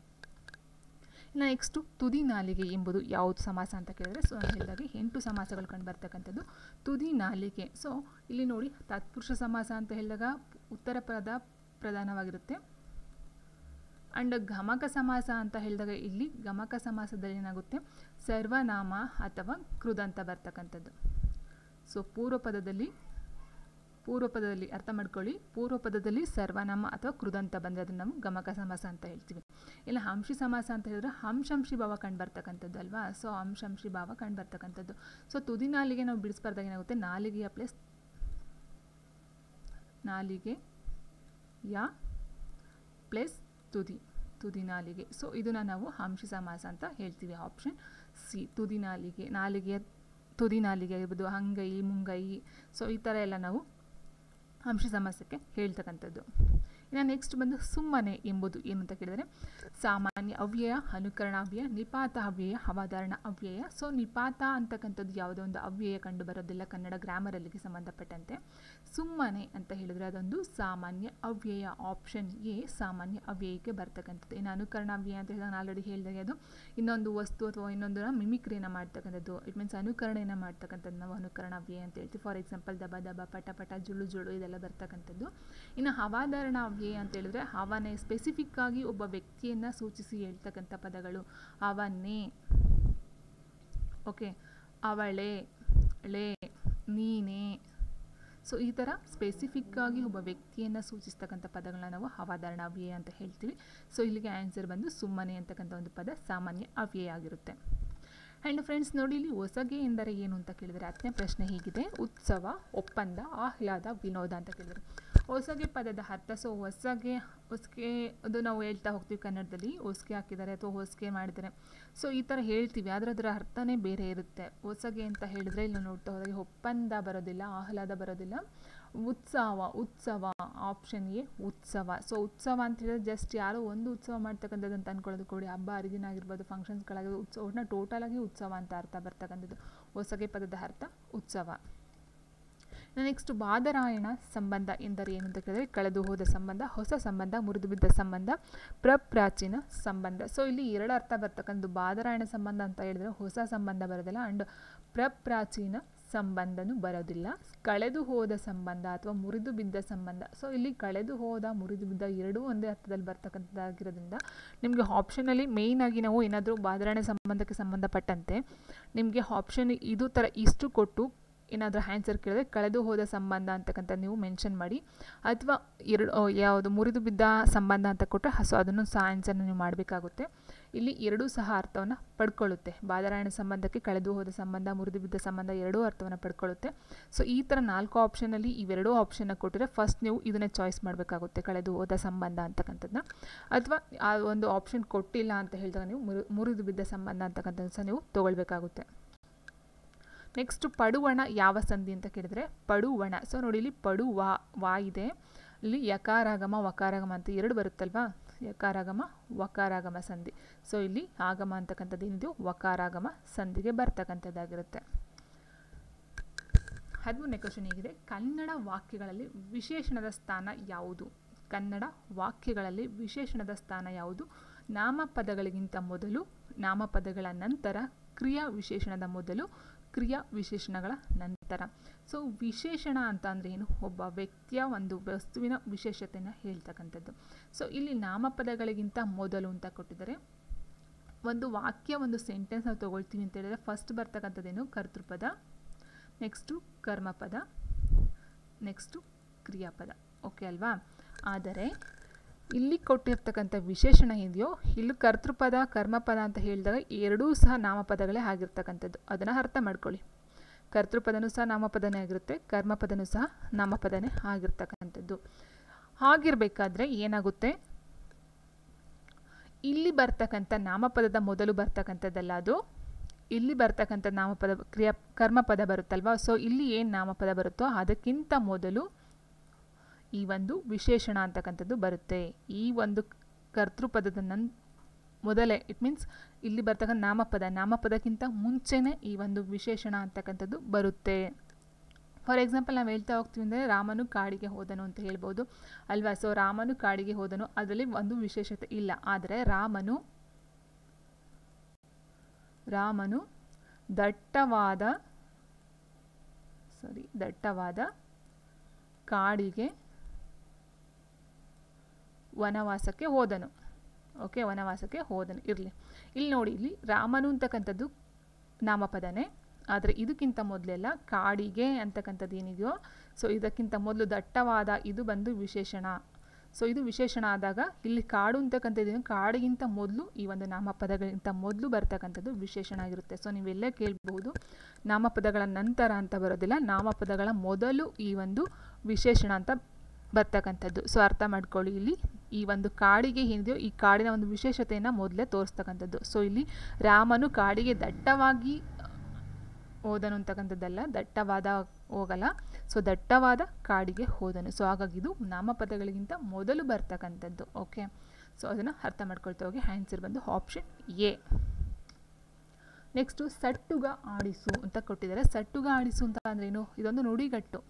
ಇನ್ನು ನೆಕ್ಸ್ಟು ತುದಿ ನಾಲಿಗೆ ಎಂಬುದು ಯಾವುದು ಸಮಾಸ ಅಂತ ಕೇಳಿದ್ರೆ, ಸೊ ನಾನು ಹೇಳಿದಾಗೆ 8 ಸಮಾಸಗಳು ಕಂಡು ಬರ್ತಕ್ಕಂಥದ್ದು ತುದಿ ನಾಲಿಗೆ. ಸೊ ಇಲ್ಲಿ ನೋಡಿ ತತ್ಪುರುಷ ಸಮಾಸ ಅಂತ ಹೇಳಿದಾಗ ಉತ್ತರ ಪದ ಪ್ರಧಾನವಾಗಿರುತ್ತೆ. ಆ್ಯಂಡ್ ಗಮಕ ಸಮಾಸ ಅಂತ ಹೇಳಿದಾಗ ಇಲ್ಲಿ ಗಮಕ ಸಮಾಸದಲ್ಲಿ ಏನಾಗುತ್ತೆ ಸರ್ವನಾಮ ಅಥವಾ ಕೃದಂತ ಬರ್ತಕ್ಕಂಥದ್ದು. ಸೊ ಪೂರ್ವ ಪದದಲ್ಲಿ ಅರ್ಥ ಮಾಡ್ಕೊಳ್ಳಿ, ಪೂರ್ವ ಪದದಲ್ಲಿ ಸರ್ವನಾಮ ಅಥವಾ ಕೃದಂತ ಬಂದರೆ ಅದನ್ನು ನಾವು ಗಮಕ ಸಮಾಸ ಅಂತ ಹೇಳ್ತೀವಿ. ಇಲ್ಲ ಅಂಶಿ ಸಮಾಸ ಅಂತ ಹೇಳಿದ್ರೆ ಅಂಶಂಶಿ ಭಾವ ಕಂಡು ಬರ್ತಕ್ಕಂಥದ್ದು ಅಲ್ವಾ. ಸೊ ಅಂಶಂಶಿ ಭಾವ ಕಂಡು ಬರ್ತಕ್ಕಂಥದ್ದು. ಸೊ ತುದಿ ನಾಲಿಗೆ ನಾವು ಬಿಡಿಸ್ಬಾರ್ದಾಗ ಏನಾಗುತ್ತೆ ನಾಲಿಗೆಯ ಪ್ಲಸ್ ನಾಲಿಗೆಯ ಪ್ಲಸ್ ತುದಿ ನಾಲಿಗೆ. ಸೊ ಇದನ್ನು ನಾವು ಅಂಶಿ ಸಮಾಸ ಅಂತ ಹೇಳ್ತೀವಿ. ಆಪ್ಷನ್ ಸಿ ತುದಿ ನಾಲಿಗೆಯ ತುದಿ ನಾಲಿಗೆ ಆಗಿರ್ಬೋದು, ಅಂಗೈ ಮುಂಗೈ, ಸೊ ಈ ಥರ ಎಲ್ಲ ನಾವು ಅಂಶಿ ಸಮಾಸಕ್ಕೆ ಹೇಳ್ತಕ್ಕಂಥದ್ದು. ಇನ್ನು ನೆಕ್ಸ್ಟ್ ಬಂದು ಸುಮ್ಮನೆ ಎಂಬುದು ಏನು ಅಂತ ಕೇಳಿದರೆ ಸಾಮಾನ್ಯ ಅವ್ಯಯ, ಅನುಕರಣ ಅವ್ಯಯ, ನಿಪಾತ ಅವ್ಯಯ, ಅವಧಾರಣ ಅವ್ಯಯ. ಸೊ ನಿಪಾತ ಅಂತಕ್ಕಂಥದ್ದು ಯಾವುದೋ ಒಂದು ಅವ್ಯಯ ಕಂಡು ಬರೋದಿಲ್ಲ ಕನ್ನಡ ಗ್ರಾಮರಲ್ಲಿಗೆ ಸಂಬಂಧಪಟ್ಟಂತೆ. ಸುಮ್ಮನೆ ಅಂತ ಹೇಳಿದರೆ ಅದೊಂದು ಸಾಮಾನ್ಯ ಅವ್ಯಯ. ಆಪ್ಷನ್ ಎ ಸಾಮಾನ್ಯ ಅವ್ಯಯಕ್ಕೆ ಬರ್ತಕ್ಕಂಥದ್ದು. ಇನ್ನು ಅನುಕರಣ ಅವ್ಯಯ ಅಂತ ಹೇಳಿದಾಗ ನಾನು ಆಲ್ರೆಡಿ ಹೇಳಿದಾಗೆ ಅದು ಇನ್ನೊಂದು ವಸ್ತು ಅಥವಾ ಇನ್ನೊಂದು ಮಿಮಿಕ್ರಿಯನ್ನು ಮಾಡ್ತಕ್ಕಂಥದ್ದು. ಇಟ್ ಮೀನ್ಸ್ ಅನುಕರಣೆಯನ್ನು ಮಾಡ್ತಕ್ಕಂಥದ್ದು ನಾವು ಅನುಕರಣ ಅವ್ಯಯ ಅಂತ ಹೇಳ್ತೀವಿ. ಫಾರ್ ಎಕ್ಸಾಂಪಲ್ ದಬ ದಬ, ಪಟ ಪಟ, ಜುಳು ಜುಳು ಇದೆಲ್ಲ ಬರ್ತಕ್ಕಂಥದ್ದು. ಇನ್ನು ಅವಧಾರಣ ಅವ್ಯಯ ಅಂತ ಹೇಳಿದ್ರೆ ಅವನೇ ಸ್ಪೆಸಿಫಿಕ್ ಆಗಿ ಒಬ್ಬ ವ್ಯಕ್ತಿಯನ್ನು ಸೂಚಿಸಿ ಹೇಳ್ತಕ್ಕಂಥ ಪದಗಳು. ಅವನೇ, ಓಕೆ, ಅವಳೇ, ಳೇ, ನೀನೇ. ಸೊ ಈ ಥರ ಸ್ಪೆಸಿಫಿಕ್ ಆಗಿ ಒಬ್ಬ ವ್ಯಕ್ತಿಯನ್ನು ಸೂಚಿಸ್ತಕ್ಕಂಥ ಪದಗಳನ್ನ ನಾವು ಅವಧಾರಣ ಅವ್ಯಯ ಅಂತ ಹೇಳ್ತೀವಿ. ಸೊ ಇಲ್ಲಿಗೆ ಆನ್ಸರ್ ಬಂದು ಸುಮ್ಮನೆ ಅಂತಕ್ಕಂಥ ಒಂದು ಪದ ಸಾಮಾನ್ಯ ಅವ್ಯಯ ಆಗಿರುತ್ತೆ. ಆ್ಯಂಡ್ ಫ್ರೆಂಡ್ಸ್ ನೋಡಿ, ಇಲ್ಲಿ ಹೊಸಗೆ ಎಂದರೆ ಏನು ಅಂತ ಕೇಳಿದರೆ 10ನೇ ಪ್ರಶ್ನೆ ಹೀಗಿದೆ: ಉತ್ಸವ, ಒಪ್ಪಂದ, ಆಹ್ಲಾದ, ವಿನೋದ ಅಂತ ಕೇಳಿದರೆ ಹೊಸಗೆ ಪದದ ಅರ್ಥ. ಸೊ ಹೊಸಗೆ ಅದು ನಾವು ಹೇಳ್ತಾ ಹೋಗ್ತೀವಿ ಕನ್ನಡದಲ್ಲಿ, ಹೊಸಗೆ ಹಾಕಿದ್ದಾರೆ ಅಥವಾ ಹೊಸಗೆ ಮಾಡಿದ್ದಾರೆ, ಸೊ ಈ ಥರ ಹೇಳ್ತೀವಿ, ಆದರೆ ಅದರ ಅರ್ಥನೇ ಬೇರೆ ಇರುತ್ತೆ. ಹೊಸಗೆ ಅಂತ ಹೇಳಿದರೆ ಇಲ್ಲಿ ನೋಡ್ತಾ ಹೋದಾಗ ಒಪ್ಪಂದ ಬರೋದಿಲ್ಲ, ಆಹ್ಲಾದ ಬರೋದಿಲ್ಲ, ಉತ್ಸವ ಆಪ್ಷನ್ ಎ ಉತ್ಸವ. ಸೊ ಉತ್ಸವ ಅಂತ ಹೇಳಿದ್ರೆ ಜಸ್ಟ್ ಯಾರೋ ಒಂದು ಉತ್ಸವ ಮಾಡ್ತಕ್ಕಂಥದ್ದು ಅಂತ ಅಂದ್ಕೊಳ್ಳೋದು ಕೊಡಿ, ಹಬ್ಬ ಹರಿದಿನ ಆಗಿರ್ಬೋದು, ಫಂಕ್ಷನ್ಸ್ಗಳಾಗಿರ್ಬೋದು, ಉತ್ಸವನ ಟೋಟಲಾಗಿ ಉತ್ಸವ ಅಂತ ಅರ್ಥ ಬರ್ತಕ್ಕಂಥದ್ದು. ಹೊಸಗೆ ಪದದ ಅರ್ಥ ಉತ್ಸವ. ನೆಕ್ಸ್ಟ್ ಬಾದರಾಯಣ ಸಂಬಂಧ ಎಂದರೆ ಏನು ಅಂತ ಕೇಳಿದ್ರೆ ಕಳೆದು ಹೋದ ಸಂಬಂಧ, ಹೊಸ ಸಂಬಂಧ, ಮುರಿದು ಬಿದ್ದ ಸಂಬಂಧ, ಪ್ರಪ್ರಾಚೀನ ಸಂಬಂಧ. ಸೊ ಇಲ್ಲಿ 2 ಅರ್ಥ ಬರ್ತಕ್ಕಂಥದ್ದು. ಬಾದರಾಯಣ ಸಂಬಂಧ ಅಂತ ಹೇಳಿದ್ರೆ ಹೊಸ ಸಂಬಂಧ ಬರೋದಿಲ್ಲ, ಆ್ಯಂಡ್ ಪ್ರಪ್ರಾಚೀನ ಸಂಬಂಧನೂ ಬರೋದಿಲ್ಲ. ಕಳೆದು ಹೋದ ಸಂಬಂಧ ಅಥವಾ ಮುರಿದು ಬಿದ್ದ ಸಂಬಂಧ. ಸೊ ಇಲ್ಲಿ ಕಳೆದು ಹೋದ, ಮುರಿದು ಬಿದ್ದ ಎರಡೂ ಒಂದೇ ಅರ್ಥದಲ್ಲಿ ಬರ್ತಕ್ಕಂಥದ್ದಾಗಿರೋದ್ರಿಂದ ನಿಮಗೆ ಆಪ್ಷನಲ್ಲಿ ಮೇಯ್ನಾಗಿ ನಾವು ಏನಾದರೂ ಬಾದರಾಯಣ ಸಂಬಂಧಕ್ಕೆ ಸಂಬಂಧಪಟ್ಟಂತೆ ನಿಮಗೆ ಆಪ್ಷನ್ ಇದು ಥರ ಇಷ್ಟು ಕೊಟ್ಟು ಏನಾದರೂ ಆನ್ಸರ್ ಕೇಳಿದ್ರೆ ಕಳೆದು ಹೋದ ಸಂಬಂಧ ಅಂತಕ್ಕಂಥ ನೀವು ಮೆನ್ಷನ್ ಮಾಡಿ, ಅಥವಾ ಯಾವುದು ಮುರಿದು ಬಿದ್ದ ಸಂಬಂಧ ಅಂತ ಕೊಟ್ಟರೆ ಸೊ ಅದನ್ನು ಸಹ ಆನ್ಸರ್ನ ನೀವು ಮಾಡಬೇಕಾಗುತ್ತೆ. ಇಲ್ಲಿ ಎರಡೂ ಸಹ ಅರ್ಥವನ್ನು ಪಡ್ಕೊಳ್ಳುತ್ತೆ. ಬಾದರಾಯಣ ಸಂಬಂಧಕ್ಕೆ ಕಳೆದು ಹೋದ ಸಂಬಂಧ, ಮುರಿದು ಬಿದ್ದ ಸಂಬಂಧ ಎರಡೂ ಅರ್ಥವನ್ನು ಪಡ್ಕೊಳ್ಳುತ್ತೆ. ಸೊ ಈ ಥರ 4 ಆಪ್ಷನಲ್ಲಿ ಇವೆರಡೂ ಆಪ್ಷನ್ನ ಕೊಟ್ಟರೆ ಫಸ್ಟ್ ನೀವು ಇದನ್ನೇ ಚಾಯ್ಸ್ ಮಾಡಬೇಕಾಗುತ್ತೆ, ಕಳೆದು ಹೋದ ಸಂಬಂಧ ಅಂತಕ್ಕಂಥದ್ದನ್ನ. ಅಥವಾ ಆ ಒಂದು ಆಪ್ಷನ್ ಕೊಟ್ಟಿಲ್ಲ ಅಂತ ಹೇಳಿದಾಗ ನೀವು ಮುರಿದು ಬಿದ್ದ ಸಂಬಂಧ ಅಂತಕ್ಕಂಥದ್ದು ಸಹ ನೀವು ತೊಗೊಳ್ಬೇಕಾಗುತ್ತೆ. ನೆಕ್ಸ್ಟ್ ಪಡುವಣ ಯಾವ ಸಂಧಿ ಅಂತ ಕೇಳಿದರೆ ಪಡುವಣ. ಸೊ ನೋಡಿ ಇಲ್ಲಿ ಪಡು ವಾ ಇದೆ, ಇಲ್ಲಿ ಯಕಾರಾಗಮ ವಕಾರಾಗಮ ಅಂತ 2 ಬರುತ್ತಲ್ವಾ, ಯಕಾರಾಗಮ ವಕಾರಾಗಮ ಸಂಧಿ. ಸೊ ಇಲ್ಲಿ ಆಗಮ ಅಂತಕ್ಕಂಥದ್ದು ಏನಿದೆಯೋ ವಕಾರಾಗಮ ಸಂಧಿಗೆ ಬರ್ತಕ್ಕಂಥದ್ದಾಗಿರುತ್ತೆ. 13ನೇ ಕ್ವಶನ್ ಹೀಗಿದೆ: ಕನ್ನಡ ವಾಕ್ಯಗಳಲ್ಲಿ ವಿಶೇಷಣದ ಸ್ಥಾನ ಯಾವುದು? ಕನ್ನಡ ವಾಕ್ಯಗಳಲ್ಲಿ ವಿಶೇಷಣದ ಸ್ಥಾನ ಯಾವುದು? ನಾಮಪದಗಳಿಗಿಂತ ಮೊದಲು, ನಾಮಪದಗಳ ನಂತರ, ಕ್ರಿಯಾ ವಿಶೇಷಣದ ಮೊದಲು, ಕ್ರಿಯಾ ವಿಶೇಷಣಗಳ ನಂತರ. ಸೊ ವಿಶೇಷಣ ಅಂತ ಅಂದರೆ ಏನು? ಒಬ್ಬ ವ್ಯಕ್ತಿಯ ಒಂದು ವಸ್ತುವಿನ ವಿಶೇಷತೆಯನ್ನು ಹೇಳ್ತಕ್ಕಂಥದ್ದು. ಸೊ ಇಲ್ಲಿ ನಾಮಪದಗಳಿಗಿಂತ ಮೊದಲು ಅಂತ ಕೊಟ್ಟಿದ್ದಾರೆ. ಒಂದು ವಾಕ್ಯ, ಒಂದು ಸೆಂಟೆನ್ಸ್ ನಾವು ತೊಗೊಳ್ತೀವಿ ಅಂತ ಹೇಳಿದ್ರೆ ಫಸ್ಟ್ ಬರ್ತಕ್ಕಂಥದ್ದೇನು? ಕರ್ತೃಪದ, ನೆಕ್ಸ್ಟು ಕರ್ಮಪದ, ನೆಕ್ಸ್ಟು ಕ್ರಿಯಾಪದ. ಓಕೆ ಅಲ್ವಾ? ಆದರೆ ಇಲ್ಲಿ ಕೊಟ್ಟಿರ್ತಕ್ಕಂಥ ವಿಶೇಷಣ ಇದೆಯೋ, ಇಲ್ಲಿ ಕರ್ತೃಪದ ಕರ್ಮಪದ ಅಂತ ಹೇಳಿದಾಗ ಎರಡೂ ಸಹ ನಾಮಪದಗಳೇ ಆಗಿರ್ತಕ್ಕಂಥದ್ದು. ಅದನ್ನು ಅರ್ಥ ಮಾಡ್ಕೊಳ್ಳಿ. ಕರ್ತೃಪದನೂ ಸಹ ನಾಮಪದನೇ ಆಗಿರುತ್ತೆ, ಕರ್ಮಪದನೂ ಸಹ ನಾಮಪದನೇ ಆಗಿರ್ತಕ್ಕಂಥದ್ದು. ಹಾಗಿರಬೇಕಾದ್ರೆ ಏನಾಗುತ್ತೆ? ಇಲ್ಲಿ ಬರ್ತಕ್ಕಂಥ ನಾಮಪದದ ಮೊದಲು ಬರ್ತಕ್ಕಂಥದ್ದಲ್ಲ ಅದು, ಇಲ್ಲಿ ಬರ್ತಕ್ಕಂಥ ನಾಮಪದ ಕರ್ಮಪದ ಬರುತ್ತಲ್ವ. ಸೊ ಇಲ್ಲಿ ಏನು ನಾಮಪದ ಬರುತ್ತೋ ಅದಕ್ಕಿಂತ ಮೊದಲು ಈ ಒಂದು ವಿಶೇಷಣ ಅಂತಕ್ಕಂಥದ್ದು ಬರುತ್ತೆ. ಈ ಒಂದು ಕರ್ತೃಪದದ ಮೊದಲೇ, ಇಟ್ ಮೀನ್ಸ್ ಇಲ್ಲಿ ಬರ್ತಕ್ಕಂಥ ನಾಮಪದಕ್ಕಿಂತ ಮುಂಚೆನೇ ಈ ಒಂದು ವಿಶೇಷಣ ಅಂತಕ್ಕಂಥದ್ದು ಬರುತ್ತೆ. ಫಾರ್ ಎಕ್ಸಾಂಪಲ್ ನಾವು ಹೇಳ್ತಾ ಹೋಗ್ತೀವಿ ಅಂದರೆ ರಾಮನು ಕಾಡಿಗೆ ಹೋದನು ಅಂತ ಹೇಳ್ಬೋದು ಅಲ್ವಾ? ಸೊ ರಾಮನು ಕಾಡಿಗೆ ಹೋದನು, ಅದರಲ್ಲಿ ಒಂದು ವಿಶೇಷತೆ ಇಲ್ಲ. ಆದರೆ ರಾಮನು ದಟ್ಟವಾದ ಕಾಡಿಗೆ ವನವಾಸಕ್ಕೆ ಹೋದನು. ಓಕೆ, ವನವಾಸಕ್ಕೆ ಹೋದನು ಇರಲಿ. ಇಲ್ಲಿ ನೋಡಿ, ಇಲ್ಲಿ ರಾಮನು ಅಂತಕ್ಕಂಥದ್ದು ನಾಮಪದನೇ, ಆದರೆ ಇದಕ್ಕಿಂತ ಮೊದಲೆಲ್ಲ ಕಾಡಿಗೆ ಅಂತಕ್ಕಂಥದ್ದು ಏನಿದೆಯೋ, ಸೊ ಇದಕ್ಕಿಂತ ಮೊದಲು ದಟ್ಟವಾದ ಇದು ಬಂದು ವಿಶೇಷಣ. ಸೊ ಇದು ವಿಶೇಷಣ ಆದಾಗ ಇಲ್ಲಿ ಕಾಡು ಅಂತಕ್ಕಂಥದ್ದು ಕಾಡಿಗಿಂತ ಮೊದಲು, ಈ ಒಂದು ನಾಮಪದಗಳಿಗಿಂತ ಮೊದಲು ಬರ್ತಕ್ಕಂಥದ್ದು ವಿಶೇಷಣ ಆಗಿರುತ್ತೆ. ಸೊ ನೀವೆಲ್ಲೇ ಕೇಳಬಹುದು, ನಾಮಪದಗಳ ನಂತರ ಅಂತ ಬರೋದಿಲ್ಲ, ನಾಮಪದಗಳ ಮೊದಲು ಈ ಒಂದು ವಿಶೇಷಣ ಅಂತ ಬರ್ತಕ್ಕಂಥದ್ದು. ಸೊ ಅರ್ಥ ಮಾಡ್ಕೊಳ್ಳಿ, ಇಲ್ಲಿ ಈ ಒಂದು ಕಾಡಿಗೆ ಏನಿದೆಯೋ ಈ ಕಾಡಿನ ಒಂದು ವಿಶೇಷತೆಯನ್ನು ಮೊದಲೇ ತೋರಿಸ್ತಕ್ಕಂಥದ್ದು. ಸೊ ಇಲ್ಲಿ ರಾಮನು ಕಾಡಿಗೆ ದಟ್ಟವಾಗಿ ಹೋದನು ಅಂತಕ್ಕಂಥದ್ದಲ್ಲ, ದಟ್ಟವಾದ ಹೋಗಲ್ಲ, ಸೊ ದಟ್ಟವಾದ ಕಾಡಿಗೆ ಹೋದನು. ಸೊ ಹಾಗಾಗಿ ಇದು ನಾಮಪದಗಳಿಗಿಂತ ಮೊದಲು ಬರ್ತಕ್ಕಂಥದ್ದು. ಓಕೆ, ಸೊ ಅದನ್ನು ಅರ್ಥ ಮಾಡ್ಕೊಳ್ತಾ ಹೋಗಿ. ಆನ್ಸರ್ ಬಂದು ಆಪ್ಷನ್ ಎ. ನೆಕ್ಸ್ಟು ಸಟ್ಟುಗ ಆಡಿಸು ಅಂತ ಕೊಟ್ಟಿದ್ದಾರೆ. ಸಟ್ಟುಗ ಆಡಿಸು ಅಂತ ಅಂದ್ರೇನು? ಇದೊಂದು ನುಡಿಗಟ್ಟು.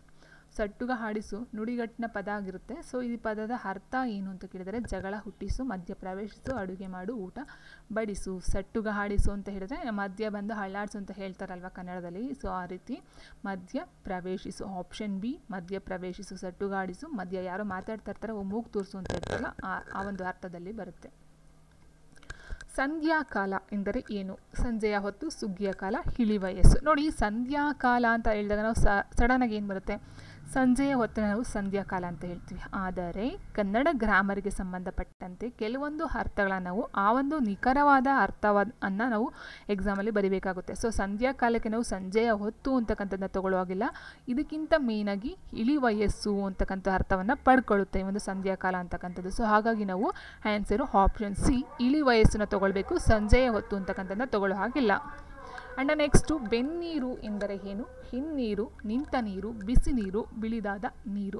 ಸಟ್ಟುಗ ಆಡಿಸು ನುಡಿಗಟ್ಟಿನ ಪದ ಆಗಿರುತ್ತೆ. ಸೊ ಈ ಪದದ ಅರ್ಥ ಏನು ಅಂತ ಕೇಳಿದರೆ, ಜಗಳ ಹುಟ್ಟಿಸು, ಮಧ್ಯ ಪ್ರವೇಶಿಸು, ಅಡುಗೆ ಮಾಡು, ಊಟ ಬಡಿಸು. ಸಟ್ಟುಗ ಆಡಿಸು ಅಂತ ಹೇಳಿದ್ರೆ ಮಧ್ಯ ಬಂದು ಹಳ್ಳಾಡಿಸು ಅಂತ ಹೇಳ್ತಾರಲ್ವ ಕನ್ನಡದಲ್ಲಿ. ಸೊ ಆ ರೀತಿ ಮಧ್ಯ ಪ್ರವೇಶಿಸು, ಆಪ್ಷನ್ ಬಿ ಮಧ್ಯ ಪ್ರವೇಶಿಸು. ಸಟ್ಟುಗ ಆಡಿಸು, ಮಧ್ಯ ಯಾರೋ ಮಾತಾಡ್ತಾ ಇರ್ತಾರೆ, ಮೂಗು ತೋರಿಸು ಅಂತ ಹೇಳ್ತಾರಲ್ಲ, ಆ ಒಂದು ಅರ್ಥದಲ್ಲಿ ಬರುತ್ತೆ. ಸಂಧ್ಯಾಕಾಲ ಎಂದರೆ ಏನು? ಸಂಜೆಯ ಹೊತ್ತು, ಸುಗ್ಗಿಯ ಕಾಲ, ಇಳಿ ವಯಸ್ಸು. ನೋಡಿ, ಸಂಧ್ಯಾಕಾಲ ಅಂತ ಹೇಳಿದಾಗ ನಾವು ಸಡನ್ನಾಗಿ ಏನು ಬರುತ್ತೆ? ಸಂಜೆಯ ಹೊತ್ತಿನ ನಾವು ಸಂಧ್ಯಾಕಾಲ ಅಂತ ಹೇಳ್ತೀವಿ. ಆದರೆ ಕನ್ನಡ ಗ್ರಾಮರಿಗೆ ಸಂಬಂಧಪಟ್ಟಂತೆ ಕೆಲವೊಂದು ಅರ್ಥಗಳನ್ನು ನಾವು ಆ ಒಂದು ನಿಖರವಾದ ಅರ್ಥವನ್ನು ನಾವು ಎಕ್ಸಾಮಲ್ಲಿ ಬರೀಬೇಕಾಗುತ್ತೆ. ಸೊ ಸಂಧ್ಯಾಕಾಲಕ್ಕೆ ನಾವು ಸಂಜೆಯ ಹೊತ್ತು ಅಂತಕ್ಕಂಥದ್ದನ್ನ ತಗೊಳ್ಳುವಾಗಿಲ್ಲ, ಇದಕ್ಕಿಂತ ಮೇಯ್ನಾಗಿ ಇಳಿ ವಯಸ್ಸು ಅಂತಕ್ಕಂಥ ಅರ್ಥವನ್ನು ಪಡ್ಕೊಳ್ಳುತ್ತೆ ಈ ಒಂದು ಸಂಧ್ಯಾಕಾಲ ಅಂತಕ್ಕಂಥದ್ದು. ಸೊ ಹಾಗಾಗಿ ನಾವು ಆನ್ಸರು ಆಪ್ಷನ್ ಸಿ ಇಳಿ ವಯಸ್ಸನ್ನು ತಗೊಳ್ಬೇಕು, ಸಂಜೆಯ ಹೊತ್ತು ಅಂತಕ್ಕಂಥದ್ದನ್ನ ತಗೊಳ್ಳೋ ಹಾಗಿಲ್ಲ. ಅಂಡ್ ನೆಕ್ಸ್ಟು ಬೆನ್ನೀರು ಎಂದರೆ ಏನು? ಹಿನ್ನೀರು, ನಿಂತ ನೀರು, ಬಿಸಿ ನೀರು, ಬಿಳಿದಾದ ನೀರು.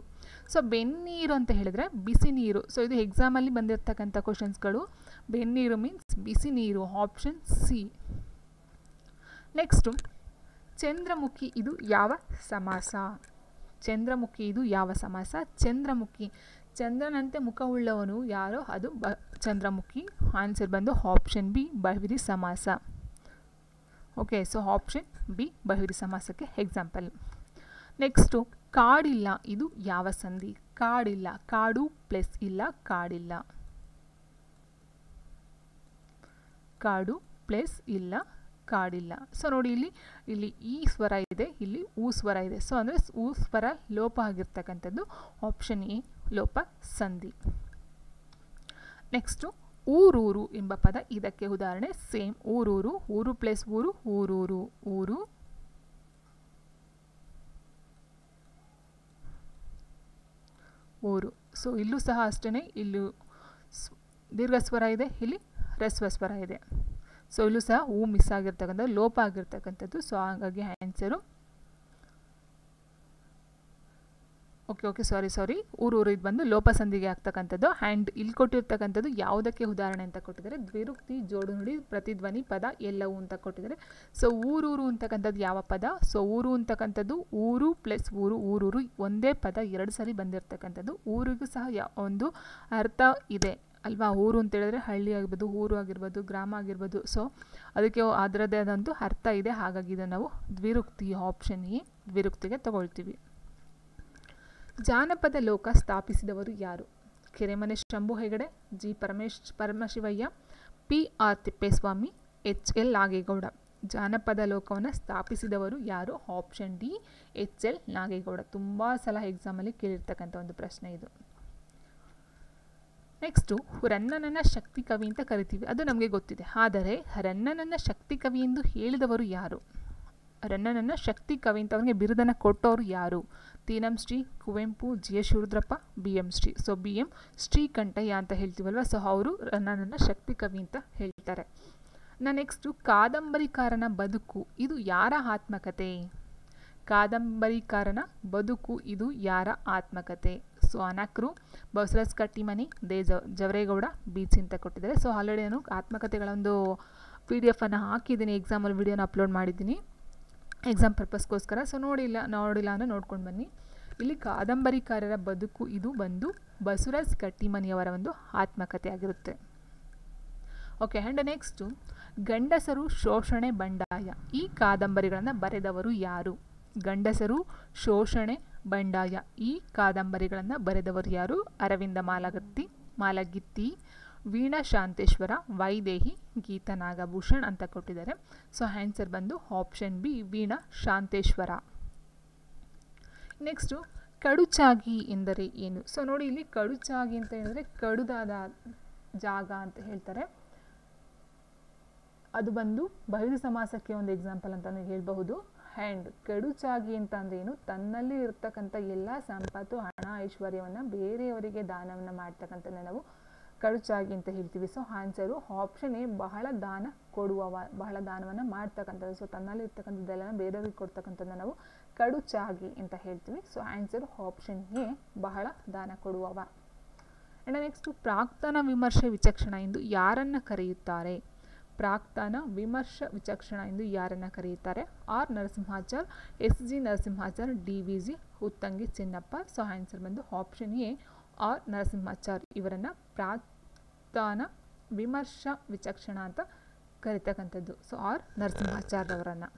ಸೊ ಬೆನ್ನೀರು ಅಂತ ಹೇಳಿದ್ರೆ ಬಿಸಿ ನೀರು. ಸೊ ಇದು ಎಕ್ಸಾಮಲ್ಲಿ ಬಂದಿರತಕ್ಕಂಥ ಕ್ವಶನ್ಸ್ಗಳು. ಬೆನ್ನೀರು ಮೀನ್ಸ್ ಬಿಸಿ ನೀರು, ಆಪ್ಷನ್ ಸಿ. ನೆಕ್ಸ್ಟು ಚಂದ್ರಮುಖಿ, ಇದು ಯಾವ ಸಮಾಸ? ಚಂದ್ರಮುಖಿ ಇದು ಯಾವ ಸಮಾಸ? ಚಂದ್ರಮುಖಿ, ಚಂದ್ರನಂತೆ ಮುಖವುಳ್ಳವನು ಯಾರೋ ಅದು ಚಂದ್ರಮುಖಿ. ಆನ್ಸರ್ ಬಂದು ಆಪ್ಷನ್ ಬಿ ಬಹುವ್ರೀಹಿ ಸಮಾಸ. ಓಕೆ, ಸೊ ಆಪ್ಷನ್ ಬಿ ಬಹುವ್ರೀಹಿ ಸಮಾಸಕ್ಕೆ ಎಕ್ಸಾಂಪಲ್. ನೆಕ್ಸ್ಟು ಕಾಡಿಲ್ಲ, ಇದು ಯಾವ ಸಂಧಿ? ಕಾಡಿಲ್ಲ, ಕಾಡು ಪ್ಲಸ್ ಇಲ್ಲ, ಕಾಡಿಲ್ಲ. ಕಾಡು ಪ್ಲಸ್ ಇಲ್ಲ, ಕಾಡಿಲ್ಲ. ಸೊ ನೋಡಿ, ಇಲ್ಲಿ ಈ ಸ್ವರ ಇದೆ, ಇಲ್ಲಿ ಊ ಸ್ವರ ಇದೆ. ಸೊ ಅಂದರೆ ಊ ಸ್ವರ ಲೋಪ ಆಗಿರ್ತಕ್ಕಂಥದ್ದು ಆಪ್ಷನ್ ಎ ಲೋಪ ಸಂಧಿ. ನೆಕ್ಸ್ಟು ಊರೂರು ಎಂಬ ಪದ, ಇದಕ್ಕೆ ಉದಾಹರಣೆ ಸೇಮ್. ಊರೂರು, ಊರು ಪ್ಲಸ್ ಊರು, ಊರೂರು, ಊರು. ಊರು. ಸೊ ಇಲ್ಲೂ ಸಹ ಅಷ್ಟೇ, ಇಲ್ಲೂ ದೀರ್ಘ ಸ್ವರ ಇದೆ, ಇಲ್ಲಿ ಹ್ರಸ್ವ ಸ್ವರ ಇದೆ. ಸೊ ಇಲ್ಲೂ ಸಹ ಹೂ ಮಿಸ್ ಆಗಿರ್ತಕ್ಕಂಥದ್ದು, ಲೋಪ ಆಗಿರ್ತಕ್ಕಂಥದ್ದು. ಸೊ ಹಾಗಾಗಿ ಆನ್ಸರು ಓಕೆ ಸಾರಿ ಊರೂರು ಇದು ಬಂದು ಲೋಪ ಸಂಧಿಗೆ ಆಗ್ತಕ್ಕಂಥದ್ದು. ಆ್ಯಂಡ್ ಇಲ್ಲಿ ಕೊಟ್ಟಿರ್ತಕ್ಕಂಥದ್ದು ಯಾವುದಕ್ಕೆ ಉದಾಹರಣೆ ಅಂತ ಕೊಟ್ಟಿದ್ದಾರೆ? ದ್ವಿರುಕ್ತಿ, ಜೋಡು ನುಡಿ, ಪ್ರತಿಧ್ವನಿ ಪದ ಎಲ್ಲವೂ ಅಂತ ಕೊಟ್ಟಿದ್ದಾರೆ. ಸೊ ಊರೂರು ಅಂತಕ್ಕಂಥದ್ದು ಯಾವ ಪದ? ಸೊ ಊರು ಅಂತಕ್ಕಂಥದ್ದು ಊರು ಪ್ಲಸ್ ಊರು, ಊರೂರು ಒಂದೇ ಪದ ಎರಡು ಸರಿ ಬಂದಿರತಕ್ಕಂಥದ್ದು. ಊರಿಗೂ ಸಹ ಒಂದು ಅರ್ಥ ಇದೆ, ಅಲ್ವಾ. ಊರು ಅಂತ ಹೇಳಿದ್ರೆ ಹಳ್ಳಿ ಆಗಿರ್ಬೋದು, ಊರು ಆಗಿರ್ಬೋದು, ಗ್ರಾಮ ಆಗಿರ್ಬೋದು. ಸೊ ಅದಕ್ಕೆ ಅದರದ್ದೇ ಆದಂತೂ ಅರ್ಥ ಇದೆ. ಹಾಗಾಗಿ ಇದನ್ನು ನಾವು ದ್ವಿರುಕ್ತಿ, ಆಪ್ಷನ್ ಎ ದ್ವಿರುಕ್ತಿಗೆ ತಗೊಳ್ತೀವಿ. ಜಾನಪದ ಲೋಕ ಸ್ಥಾಪಿಸಿದವರು ಯಾರು? Keremane Shambhu Hegde, G Paramashivaiah, P R Thippeswamy, H L Nagegowda. ಜಾನಪದ ಲೋಕವನ್ನು ಸ್ಥಾಪಿಸಿದವರು ಯಾರು? Option D H L Nagegowda. ತುಂಬ ಸಲ ಎಕ್ಸಾಮಲ್ಲಿ ಕೇಳಿರ್ತಕ್ಕಂಥ ಒಂದು ಪ್ರಶ್ನೆ ಇದು. ನೆಕ್ಸ್ಟು ರನ್ನನನ್ನ ಶಕ್ತಿ ಕವಿ ಅಂತ ಕರಿತೀವಿ, ಅದು ನಮಗೆ ಗೊತ್ತಿದೆ. ಆದರೆ ರನ್ನನನ್ನ ಶಕ್ತಿ ಕವಿ ಎಂದು ಹೇಳಿದವರು ಯಾರು? ರನ್ನನನ್ನ ಶಕ್ತಿ ಕವಿ ಅಂತ ಅವನಿಗೆ ಬಿರುದನ್ನು ಕೊಟ್ಟವರು ಯಾರು? Tinam Shri, Kuvempu, G S Shivarudrappa, B M Shri. So B M Shrikantaiah ಅಂತ ಹೇಳ್ತೀವಲ್ವ, ಸೊ ಅವರು ರನ್ನನನ್ನ ಶಕ್ತಿ ಕವಿ ಅಂತ ಹೇಳ್ತಾರೆ. ನೆಕ್ಸ್ಟು ಕಾದಂಬರಿಕಾರನ ಬದುಕು ಇದು ಯಾರ ಆತ್ಮಕತೆ? ಕಾದಂಬರಿಕಾರನ ಬದುಕು ಇದು ಯಾರ ಆತ್ಮಕತೆ? ಸೊ ಅನಕ್ರು, ಬಸವರಾಜ್ ಕಟ್ಟಿಮನಿ, ಜವರೇಗೌಡ, ಬೀಚಿ ಅಂತ ಕೊಟ್ಟಿದ್ದಾರೆ. ಸೊ ಆಲ್ರೆಡಿ ನಾನು ಆತ್ಮಕತೆಗಳ ಒಂದು PDF ಅನ್ನು ಹಾಕಿದ್ದೀನಿ, ಎಕ್ಸಾಮಲ್ಲಿ ವಿಡಿಯೋನ ಅಪ್ಲೋಡ್ ಮಾಡಿದ್ದೀನಿ ಎಕ್ಸಾಮ್ ಪರ್ಪಸ್ಗೋಸ್ಕರ. ಸೊ ನೋಡಿಲ್ಲ ಅಂದರೆ ನೋಡ್ಕೊಂಡು ಬನ್ನಿ. ಇಲ್ಲಿ ಕಾದಂಬರಿಕಾರರ ಬದುಕು ಇದು ಬಂದು ಬಸವರಾಜ್ ಕಟ್ಟಿಮನಿಯವರ ಒಂದು ಆತ್ಮಕತೆ ಆಗಿರುತ್ತೆ. ಓಕೆ. ಆ್ಯಂಡ್ ನೆಕ್ಸ್ಟು ಗಂಡಸರು ಶೋಷಣೆ ಬಂಡಾಯ ಈ ಕಾದಂಬರಿಗಳನ್ನು ಬರೆದವರು ಯಾರು? ಗಂಡಸರು ಶೋಷಣೆ ಬಂಡಾಯ ಈ ಕಾದಂಬರಿಗಳನ್ನು ಬರೆದವರು ಯಾರು? ಅರವಿಂದ ಮಾಲಗಿತ್ತಿ, ವೀಣಾ ಶಾಂತೇಶ್ವರ, ವೈದೇಹಿ, ಗೀತಾ ನಾಗಭೂಷಣ್ ಅಂತ ಕೊಟ್ಟಿದ್ದಾರೆ. ಸೊ ಆನ್ಸರ್ ಬಂದು option B Veena Shanteshwar. Next ಕಡುಚಾಗಿ ಎಂದರೆ ಏನು? ಸೊ ನೋಡಿ, ಇಲ್ಲಿ ಕಡುಚಾಗಿ ಅಂತ ಹೇಳಿದ್ರೆ ಕಡುದಾದ ಜಾಗ ಅಂತ ಹೇಳ್ತಾರೆ. ಅದು ಬಂದು ಬಹಿರು ಸಮಾಸಕ್ಕೆ ಒಂದು ಎಕ್ಸಾಂಪಲ್ ಅಂತಲೇ ಹೇಳಬಹುದು. ಆ್ಯಂಡ್ ಕಡುಚಾಗಿ ಅಂತ ಅಂದರೆ ಏನು? ತನ್ನಲ್ಲಿ ಇರ್ತಕ್ಕಂಥ ಎಲ್ಲ ಸಂಪತ್ತು, ಹಣ, ಐಶ್ವರ್ಯವನ್ನು ಬೇರೆಯವರಿಗೆ ದಾನವನ್ನು ಮಾಡ್ತಕ್ಕಂಥದ್ದು ನಾವು ಕಡುಚಾಗಿ ಅಂತ ಹೇಳ್ತೀವಿ. ಸೊ ಆನ್ಸರು ಆಪ್ಷನ್ ಎ ಬಹಳ ದಾನ ಕೊಡುವವ, ಬಹಳ ದಾನವನ್ನು ಮಾಡ್ತಕ್ಕಂಥದ್ದು. ಸೊ ತನ್ನಲ್ಲಿ ಇರ್ತಕ್ಕಂಥದ್ದೆಲ್ಲ ಬೇರೆಯವ್ರಿಗೆ ಕೊಡ್ತಕ್ಕಂಥದ್ದನ್ನು ನಾವು ಕಡುಚಾಗಿ ಅಂತ ಹೇಳ್ತೀವಿ. ಸೊ ಆನ್ಸರು ಆಪ್ಷನ್ ಎ ಬಹಳ ದಾನ ಕೊಡುವವ. ಆ್ಯಂಡ್ ನೆಕ್ಸ್ಟು ಪ್ರಾಕ್ತನ ವಿಮರ್ಶೆ ವಿಚಕ್ಷಣ ಎಂದು ಯಾರನ್ನು ಕರೆಯುತ್ತಾರೆ? ಪ್ರಾಕ್ತನ ವಿಮರ್ಶ ವಿಚಕ್ಷಣ ಎಂದು ಯಾರನ್ನು ಕರೆಯುತ್ತಾರೆ? R Narasimhachar, S G Narasimhachar, D V G Uttangi Chennappa. So answer ಬಂದು ಆಪ್ಷನ್ ಎ ಆರ್ ನರಸಿಂಹಾಚಾರ್. ಇವರನ್ನು ಪ್ರಾಕ್ತನ ವಿಮರ್ಶ ವಿಚಕ್ಷಣ ಅಂತ ಕರಿತಕ್ಕಂಥದ್ದು. So R ನರಸಿಂಹಾಚಾರ್ಯವರನ್ನು.